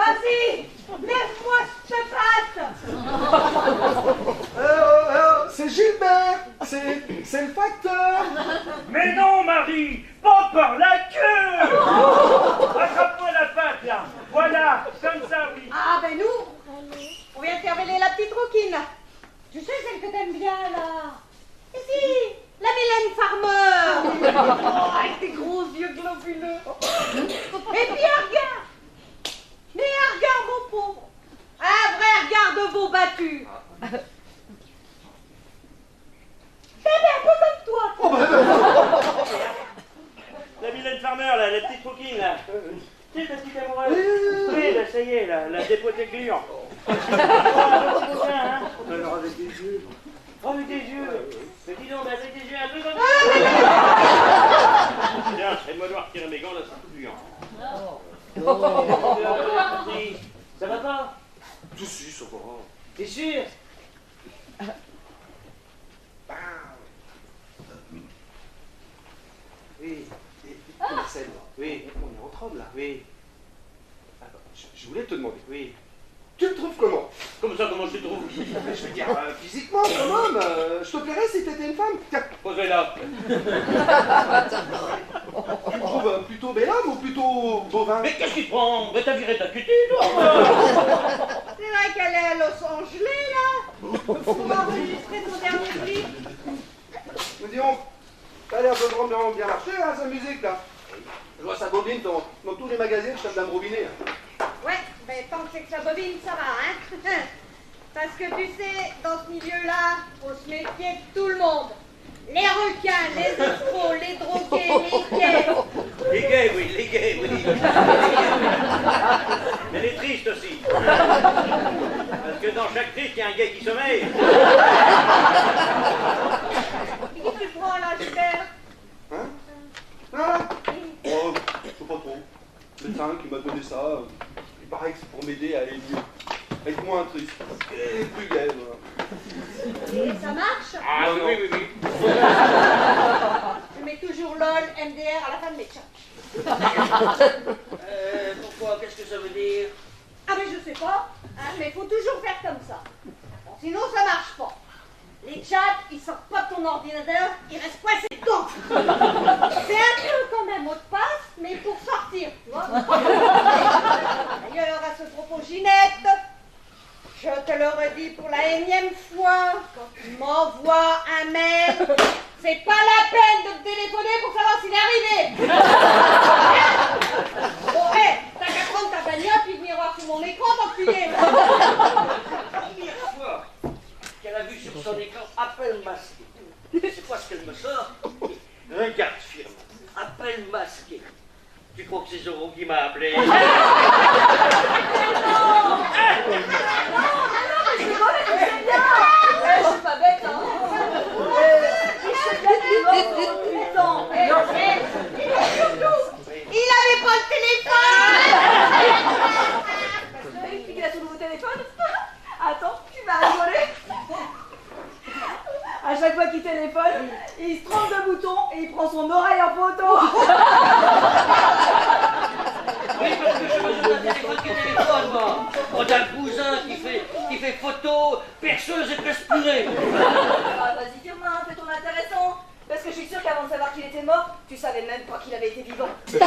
Vas-y, laisse-moi cette patte. C'est Gilbert, c'est le facteur. Mais non, Marie, pas par la queue. Attrape-moi la patte, là. Voilà, comme ça, oui. Ah, ben nous, on vient de faire mêler la petite rouquine. Tu sais, celle que t'aimes bien, là. Ici, la Mylène Farmer. Oh, avec tes gros yeux globuleux. Et puis, regarde. Mais regarde, mon pauvre. Un vrai regard de veau battu. C'est un peu comme toi. La Mylène Farmer, là, la petite coquine, là. Tu sais, ta petite amoureuse. Oui, là, ça y est, là, la dépoté gluant. Alors, avec des yeux. Oh, avec des yeux. Mais dis donc, mais avec des yeux un peu comme ça. Tiens, aide-moi de retirer mes gants, là, c'est tout gluant. Ça va pas? Si, ça va. T'es sûr? Oui, Marcel, oui, on est entre hommes là. Oui. Alors, je voulais te demander, oui. Tu le trouves comment? Comme ça, comment je te trouve? Je veux dire, physiquement, comme homme, je te plairais si t'étais une femme. Tiens, Posez là. tu me trouves plutôt bel homme ou plutôt bovin? Mais qu'est-ce qui te prend? Mais t'as viré ta cutie, toi? C'est vrai qu'elle est à Los Angeles, là. Pour enregistrer son dernier clip. Mais dis donc, t'as l'air de vraiment bien marcher, hein, sa musique, là. Je vois sa bobine dans tous les magazines, je tape de me robiner. Ouais, ben tant que c'est que ça bobine, ça va, hein. Parce que tu sais, dans ce milieu-là, faut se méfier de tout le monde. Les requins, les escrocs, les drogués, les gays. Les gays, oui, les gays, oui. Mais les tristes aussi. Parce que dans chaque triste, il y a un gay qui sommeille. Et qui tu prends là, Gilbert? Hein? Ah, je sais pas trop. Le médecin qui m'a donné ça, il paraît que c'est pour m'aider à aller mieux. Être moins triste. Et plus gai, voilà. Et ça marche? Ah oui. Je mets toujours LOL, MDR à la fin de mes chats. Pourquoi? Qu'est-ce que ça veut dire? Ah mais je sais pas, hein, mais faut toujours faire comme ça. Bon, sinon ça marche pas. Les chats, ils sortent pas de ton ordinateur, ils restent coincés dedans. C'est un peu comme un mot de passe, mais pour sortir, tu vois. D'ailleurs, à ce propos, Ginette, je te le redis pour la énième fois, quand tu m'envoies un mail, c'est pas la peine de te téléphoner pour savoir s'il est arrivé. Bon, hé, t'as qu'à prendre ta bagnole puis venir voir sur mon écran, t'enculé. Première fois qu'elle a vu sur son écran appel masqué. C'est quoi ce qu'elle me sort? Regarde, firme. Appel masqué. Tu crois que c'est Zorro qui m'a appelé? Non, je suis pas bête, hein. Il avait pas le téléphone. Je vais expliquer à son nouveau téléphone. Attends, tu vas rigoler. À chaque fois qu'il téléphone, il se trompe de bouton et il prend son oreille en photo. Oui, parce que je me suis d'un téléphone qui téléphone, moi. Oh, d'un cousin qui fait photo, perceuse et perspirée. Ah, vas-y, Firmin, fais ton intéressant. Parce que je suis sûre qu'avant de savoir qu'il était mort, tu savais même pas qu'il avait été vivant. Bon,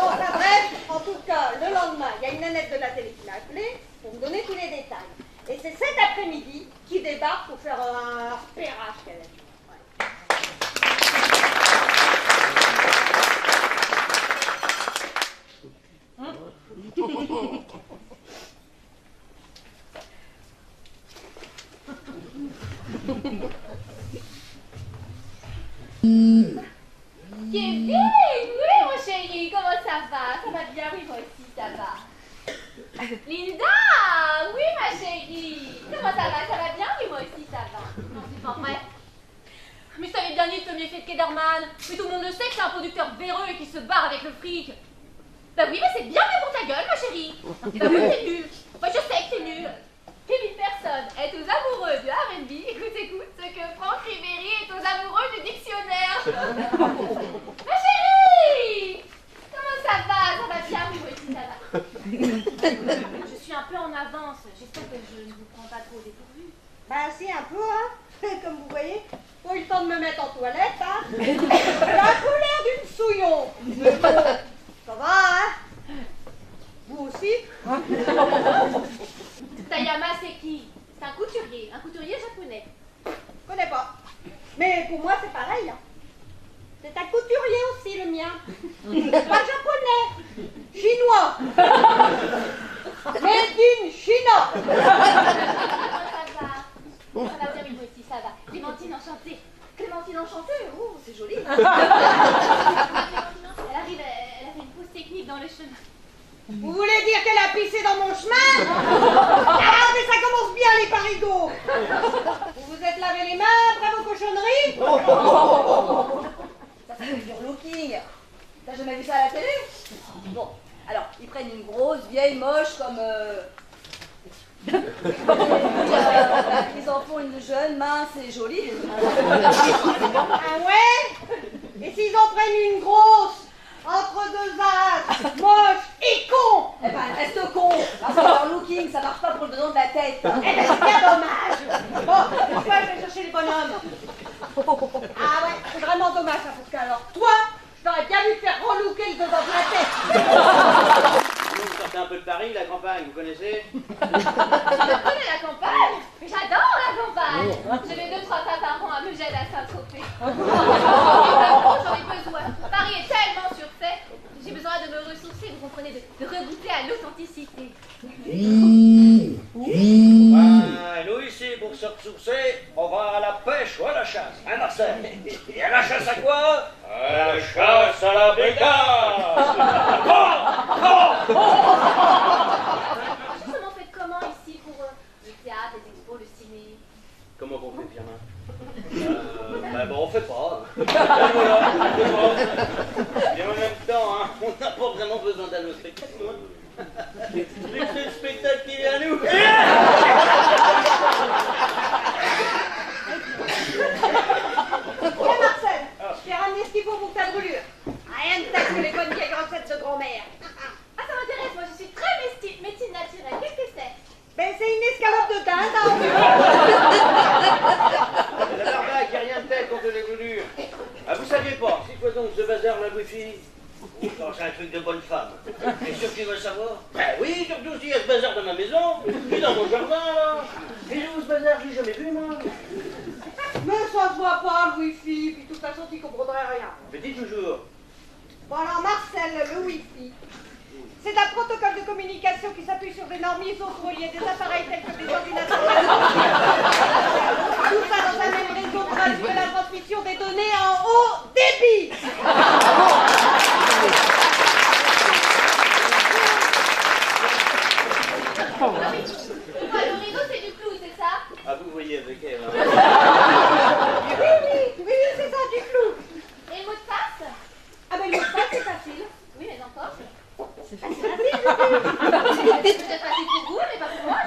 enfin, bref, en tout cas, le lendemain, il y a une nanette de la télé qui m'a appelé pour me donner tous les détails. Et c'est cet après-midi qui débarque pour faire un repérage qu'elle a fait. Kevin, oui mon chéri, comment ça va? Ça va bien, oui moi aussi ça va. Linda, oui ma chérie, comment ça va? Ça va bien, oui moi aussi ça va. Non, c'est pas vrai. Mais je t'avais bien dit de te méfier de Kederman. Mais tout le monde le sait que c'est un producteur véreux et qui se barre avec le fric. Bah oui, mais c'est bien fait pour ta gueule ma chérie. Bah oui, c'est nul. Moi je sais que c'est nul. Kevin Person est aux amoureux du R&B. Écoute, ce que Franck Ribéry est aux amoureux du dictionnaire. Ma chérie! Comment ça va? Ça va bien, oui, moi aussi, ça va. suis un peu en avance. J'espère que je ne vous prends pas trop au dépourvu. Bah si, un peu, hein. Comme vous voyez, pas eu le temps de me mettre en toilette, hein. J'ai un peu l'air d'une souillon. Mais bon, ça va, hein. Vous aussi. Tayama, c'est qui? C'est un couturier japonais. Je connais pas. Mais pour moi, c'est pareil, hein. C'est un couturier aussi, le mien. Pas japonais, chinois. Made in China. Ça va bien, oui, moi aussi, ça va. Clémentine enchantée. Clémentine enchantée, oh, c'est joli. Elle arrive, elle a fait une pause technique dans le chemin. Vous voulez dire qu'elle a pissé dans mon chemin? Ah, mais ça commence bien, les parigots. Vous vous êtes lavé les mains après vos cochonneries? Ça s'appelle du relooking. T'as jamais vu ça à la télé? Bon, alors, ils prennent une grosse, vieille, moche comme... ils en font une jeune, mince et jolie. Ah ouais? Et s'ils en prennent une grosse, entre deux as, moche et con? Eh ben, elle reste con, parce que leur looking, ça marche pas pour le dedans de la tête. Eh ben, c'est bien dommage. Bon, pourquoi je vais chercher les bonhommes? Ah ouais, c'est vraiment dommage, ça, parce que alors, toi, je t'aurais bien vu te faire relooker le dedans de la tête. Vous sortez un peu de Paris, la campagne, vous connaissez? Je connais la campagne. J'adore la campagne. Je vais 2-3 fois par an à Megève à Saint-Tropez. J'en ai besoin. Paris est tellement surfait. J'ai besoin de me ressourcer, vous comprenez, de regoûter à l'authenticité. Nous ici, pour se ressourcer, on va à la pêche ou à la chasse, hein Marcel? Et à la chasse à quoi? À la chasse à la bécasse. Justement, faites comment ici pour le théâtre, les expos, le ciné? Comment on fait, Pierre? Ben bon, on fait pas. Et voilà, et en même temps, hein, on n'a pas vraiment besoin d'un autre spectacle. C'est le spectacle qui est à nous. Tiens, Marcel, j'ai ramené ce qu'il faut pour ta brûlure. Rien de tel que les bonnes vieilles recettes de grand-mère. Ah, ça m'intéresse, moi je suis très médecine naturelle. Qu'est-ce que c'est? Ben, c'est une escalope de dinde, hein. La barbaque, il n'y a rien de tel contre les brûlures. Ah, vous saviez pas, c'est quoi donc ce bazar, la wifi? Oh, c'est un truc de bonne femme. T'es sûr que tu veux savoir? Ben oui, surtout s'il y a ce bazar dans ma maison, puis dans mon jardin, là. Et où ce bazar, j'ai jamais vu, moi. Mais ça se voit pas, le wifi, puis de toute façon, tu comprendrais rien. Mais dis toujours. Bon, alors, Marcel, le wifi, c'est un protocole de communication qui s'appuie sur des normes ISO pour relier des appareils tels que des ordinateurs. Tout ça dans un même réseau pour assurer la transmission des données en haut débit. Ah, le rideau, c'est du clou, c'est ça? Ah, vous voyez avec elle, hein. Oui, c'est ça, du clou. Et le mot de passe? Ah ben, le mot de passe, c'est facile. Oui, mais encore. C'est facile. C'est peut-être facile pour vous, mais pas pour moi.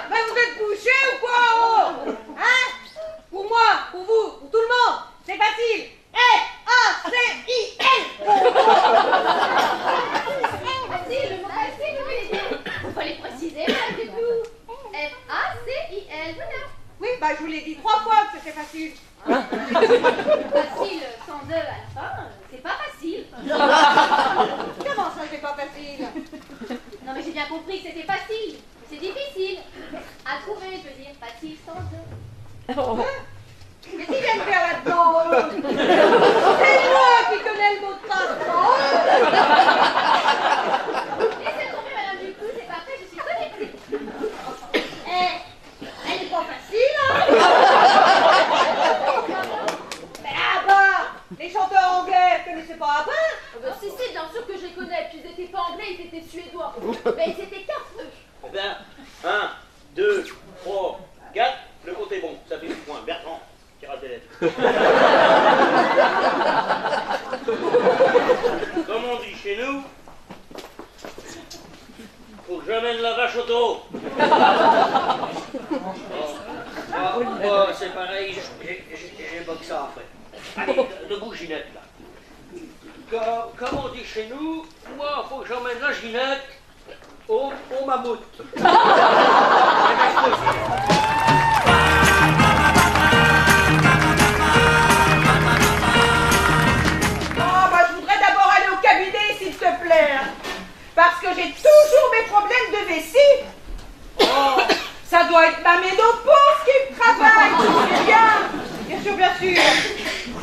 Mais vous êtes couchés ou quoi, oh? Hein? Pour moi, pour vous, pour tout le monde, c'est facile. F-A-C-I-L. Facile, le mot facile, vous voulez dire? Faut les préciser, madame du clou. F-A-C-I-L, voilà. Oui, bah je vous l'ai dit 3 fois que c'était facile. Facile, sans deux à la fin, c'est pas facile. Comment ça, c'est pas facile? Non, mais j'ai bien compris que c'était facile. C'est difficile. À trouver, je veux dire, facile sans deux. Mais qui vient de faire là-dedans, c'est moi qui connais le mot de passe. Laissez tomber, madame du clou, c'est pas vrai, je suis connectée. Elle est pas facile, hein? Mais Abba, les chanteurs anglais, vous connaissez pas Abba? Si, bien sûr que je les connais, puis ils étaient pas anglais, ils étaient suédois. Mais ils étaient 4 eux. Eh bien, 1, 2, 3, 4, le compte est bon, ça fait 10 points. Bertrand, tire tes lettres. Comme on dit chez nous, faut que j'amène la vache au taureau. Moi, c'est pareil, j'ai pas que ça à faire. Allez, debout, Ginette, là. Comme on dit chez nous, moi, faut que j'emmène la Ginette Au mammouth. Je voudrais d'abord aller au cabinet, s'il te plaît. Parce que j'ai toujours mes problèmes de vessie. Oh, ça doit être ma ménopause qui me travaille. C'est bien. Bien sûr, bien sûr.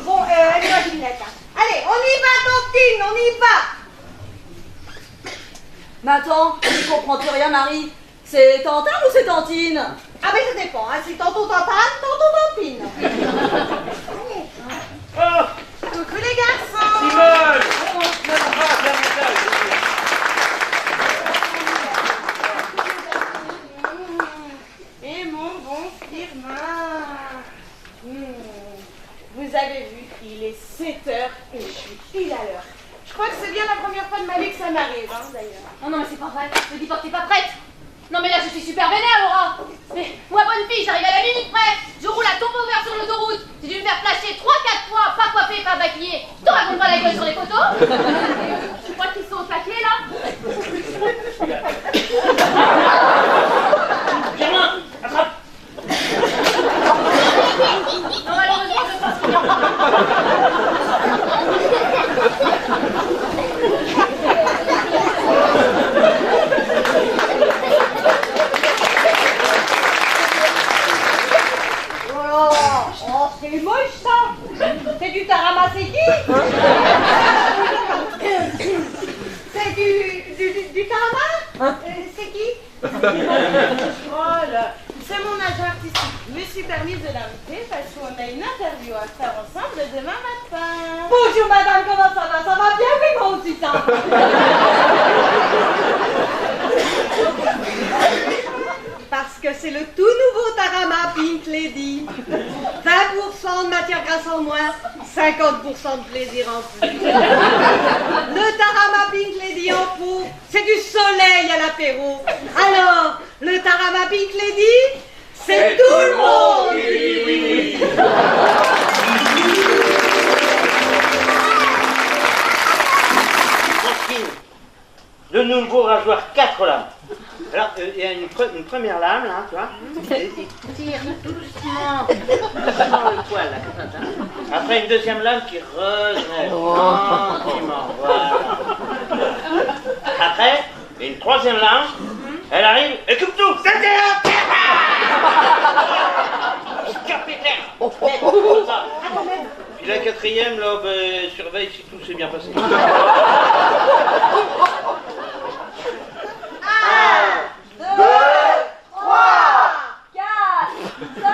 Bon, elle est ma lunette. Allez, on y va, Tantine, on y va. Mais attends, je comprends plus rien, Marie. C'est Tantin ou c'est Tantine? Ah, mais ça dépend. Hein. Si tantôt Tantane, tantôt Tantine. Allez. Oh, Coucou les garçons. Simone. Et mon bon Firmin. Vous avez vu, il est 7h et je suis pile à l'heure. Je crois que c'est bien la première fois de ma vie que ça m'arrive, hein, d'ailleurs. Oh non, mais c'est pas vrai. Ne dis pas que t'es pas prête. Non, mais là, je suis super vénère, Laura. Mais moi, bonne fille, j'arrive à la minute près. Je roule à tombeau ouvert sur l'autoroute. J'ai dû me faire flasher 3-4 fois, pas coiffé, pas maquillé. Je te raconte pas la gueule sur les photos. Tu crois qu'ils sont au paquet, là? Germain, attrape. Non, malheureusement, je pense qu'il y a Oh, c'est moche ça. C'est du taramaseki. C'est du tarama. C'est qui? Oh là, c'est mon agent artistique. Je me suis permise de l'inviter parce qu'on a une interview à faire ensemble demain matin. Bonjour madame, comment ça va? Ça va bien? Oui, moi aussi ça. Parce que c'est le tout nouveau Tarama Pink Lady. 20% de matière grasse en moins, 50% de plaisir en plus. Le Tarama Pink Lady en pot, c'est du soleil à l'apéro. Alors, le Tarama Pink Lady, c'est tout le monde qui dit oui. Christine, le nouveau rasoir 4 lames. Alors, il y a une première lame, là, tu vois. Et tire doucement le poil, là, comme ça. Après, une deuxième lame qui redresse tranquillement, voilà. Après, une troisième lame, elle arrive et coupe tout. C'est comme ça. Puis la quatrième, là, surveille si tout s'est bien passé. 1, 2, 3, 4, 5.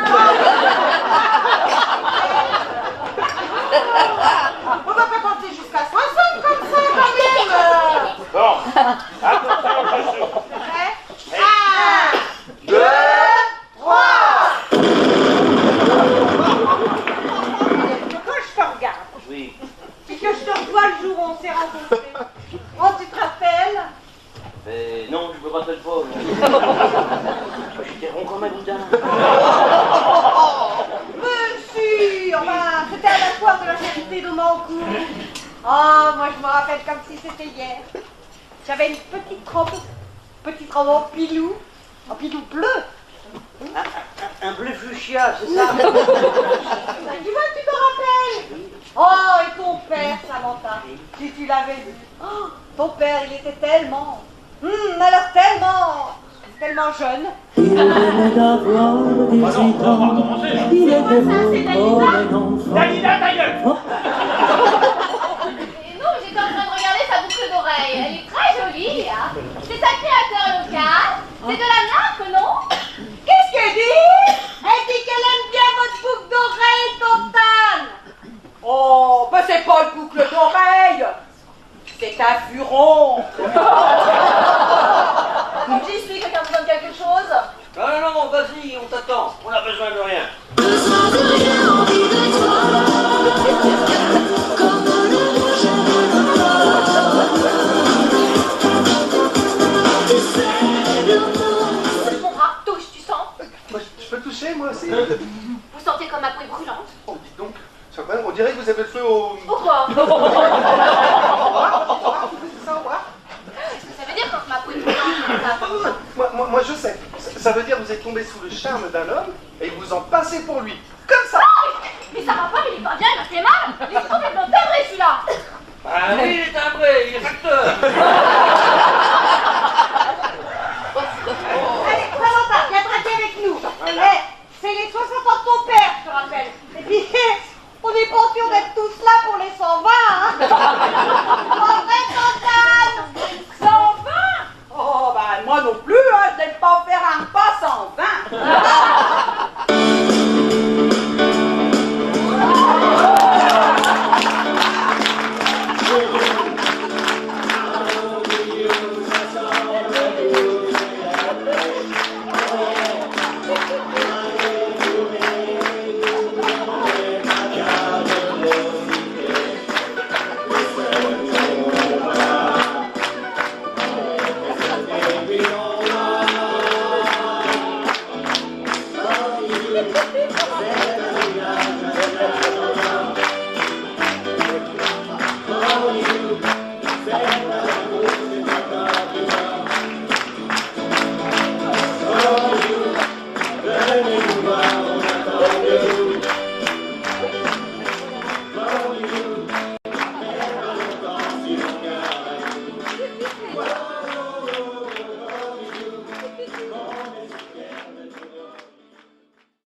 On va pas compter jusqu'à 60 comme ça quand même. Bon, attention. Prêt? 1, 2, 3. Quand je te regarde, Oui. et que je te revois le jour où on s'est rencontrés, oh, tu te rappelles? Non, je me rappelle pas. J'étais rond comme un boudin. Mais si, enfin, c'était à la foire de la charité de Mancourt. Oh, moi je me rappelle comme si c'était hier. J'avais une petite robe en pilou bleu. Un bleu fuchsia, c'est ça? Tu vois, tu te rappelles? Oh, et ton père, Samantha, si tu l'avais vu. Oh, ton père, il était tellement... alors tellement jeune. Il venait d'avoir 18 ans. Il était beau comme un enfant. Dalida, ta gueule! Et non, j'étais en train de regarder sa boucle d'oreille. Elle est très jolie, hein. C'est un créateur local. C'est de la marque, non? Qu'est-ce qu'elle dit? Elle dit qu'elle aime bien votre boucle d'oreille, Tantane. Oh, ben c'est pas une boucle d'oreille. C'est un furon. J'y suis, quelqu'un besoin de quelque chose? Non, vas-y, on t'attend. On a besoin de rien. Besoin de rien, envie de toi. Comme le rouge de tu sais, l'amour. Mon bras touche, tu sens? Moi, je peux toucher, moi aussi. Vous sentez comme ma peau est brûlante? Oh, dites donc, c'est incroyable, on dirait que vous avez le feu au... Pourquoi? C'est ça, au revoir. Qu'est-ce que ça veut dire quand ma peau est brûlante comme ça? Moi, je sais. Ça veut dire que vous êtes tombé sous le charme d'un homme et vous en passez pour lui. Comme ça. Mais ça va pas, mais il est pas bien, il a fait mal. Il est complètement timbré celui-là. Ah oui, il est timbré, il est facteur. Allez, Samantha, viens traquer avec nous. Eh, c'est les 60 ans de ton père, je te rappelle. Et puis, on n'est pas sûr d'être tous là pour les 120, hein. En vrai, Santane 120? Oh, bah, moi non plus.